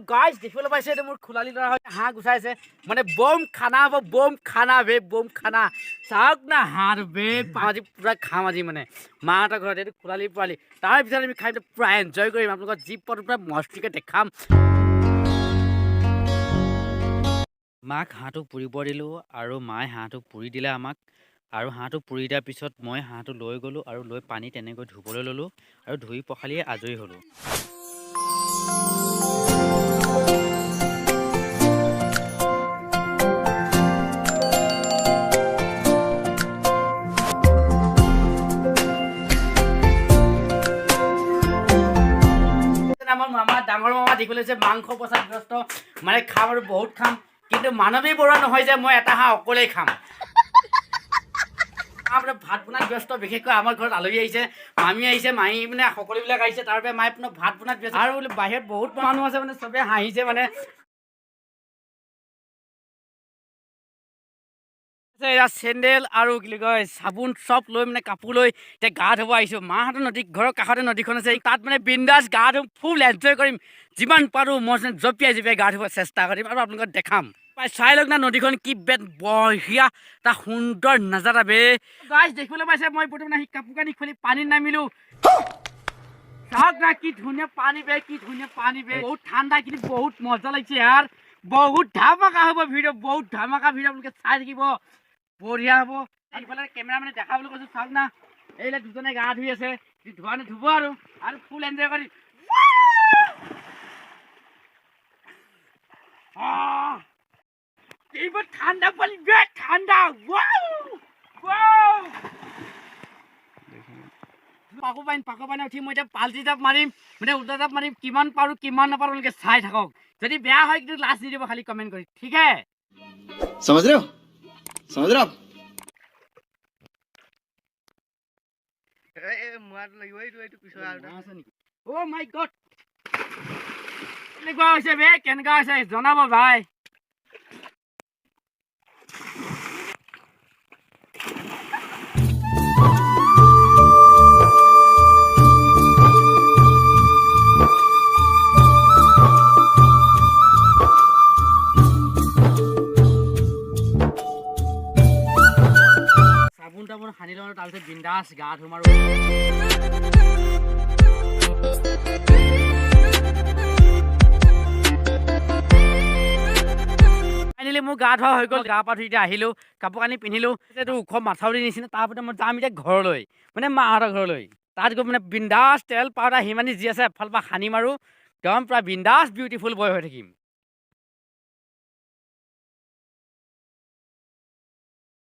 guys দেখিবলৈ পাইছে এইটো মোৰ খোলালি ল'ৰা হয় হাঁহ গুচাইছে মানে বম খানা হ'ব বম খানা চাওক না হাঁহ বে আজি পুৰা খাম আজি মানে মাহঁতৰ ঘৰত এইটো খোলালি পোৱালি তাৰ পিছত আমি খাই পুৰা এনজয় কৰিম আপোনালোকৰ জীপত পুৰা মস্তিকে দেখাম মাক হাঁহটো পুৰিব দিলোঁ আৰু মায়ে হাঁহটো পুৰি দিলে আমাক আৰু হাঁহটো পুৰি দিয়াৰ পিছত মই হাঁহটো লৈ গ'লোঁ আৰু লৈ পানী তেনেকৈ ধুবলৈ ল'লোঁ আৰু ধুই পখালিয়ে আজৰি হ'লোঁ আমাৰ ডাঙৰ মামা দীঘল হৈছে মাংস পচাত ব্যস্ত মানে খাম আৰু বহুত খাম কিন্তু মানৱী বৰুৱা নহয় যে মই এটা হাঁহ অকলেই খাম আপোনাৰ ভাত বনাত ব্যস্ত বিশেষকৈ আমাৰ ঘৰত আলহী আহিছে মামী আহিছে মাহী মানে সকলোবিলাক আহিছে তাৰ বাবে মায়ে আপোনাৰ ভাত বনাত ব্যস্ত আৰু বোলে বাহিৰত বহুত মানুহ আছে মানে চবে হাঁহিছে মানে এয়া চেণ্ডেল আৰু কি কয় চাবোন চব লৈ মানে কাপোৰ লৈ এতিয়া গা ধুব আহিছোঁ মাহঁতৰ নদী ঘৰৰ কাষতে নদীখন আছে তাত মানে বিন্দাছ গা ধুম ফুল এনজয় কৰিম যিমান পাৰোঁ মই জঁপিয়াই গা ধুব চেষ্টা কৰিম আৰু আপোনালোকক দেখাম চাই লওক না নদীখন কি বেট বঢ়িয়া এটা সুন্দৰ নাজাৰা বে গাইজ দেখিবলৈ পাইছে মই বৰ্তমান আহি কাপোৰ কানি খুলি পানীত নামিলোঁ চাওক না কি ধুনীয়া পানী বে বহুত ঠাণ্ডা কিন্তু বহুত মজা লাগিছে ইয়াৰ বহুত ধামাকা হ'ব ভিডিঅ' বহুত ধামাকা ভিডিঅ' আপোনালোকে চাই থাকিব বঢ়িয়া হ'ব এইফালে কেমেৰামেনে দেখাবলৈ কৈছোঁ চাওক না এইবিলাক দুজনে গা ধুই আছে ধোৱা ধুব আৰু ফুল এনজয় কৰি এইবোৰ ঠাণ্ডা পানী বে ঠাণ্ডা পাকো পানী উঠি মই এতিয়া পাল্টি জাপ মাৰিম মানে উল্টা জাপ মাৰিম কিমান পাৰোঁ কিমান নাপাৰোঁ আপোনালোকে চাই থাকক যদি বেয়া হয় কিন্তু লাষ্ট নিদিব খালি কমেণ্ট কৰি ঠিক হে समझ रहे हो आप Oh my god কেনেকুৱা হৈছে বে কেনেকুৱা হৈছে জনাব ভাই চাবোন তাবোন সানি লওঁ তাৰপিছত বিন্দাছ গা ধুম আৰু ফাইনেলি মোৰ গা ধোৱা হৈ গ'ল গা পা ধুই এতিয়া আহিলোঁ কাপোৰ কানি পিন্ধিলোঁ এইটো ওখ মাথাউৰি নিচিনা তাৰপিছত মই যাম এতিয়া ঘৰলৈ মানে মাহঁতৰ ঘৰলৈ তাত গৈ মানে বিন্দাছ তেল পাউডাৰ সিমানি যি আছে এফালৰ পৰা সানিম আৰু একদম পুৰা বিন্দাছ বিউটিফুল বয় হৈ থাকিম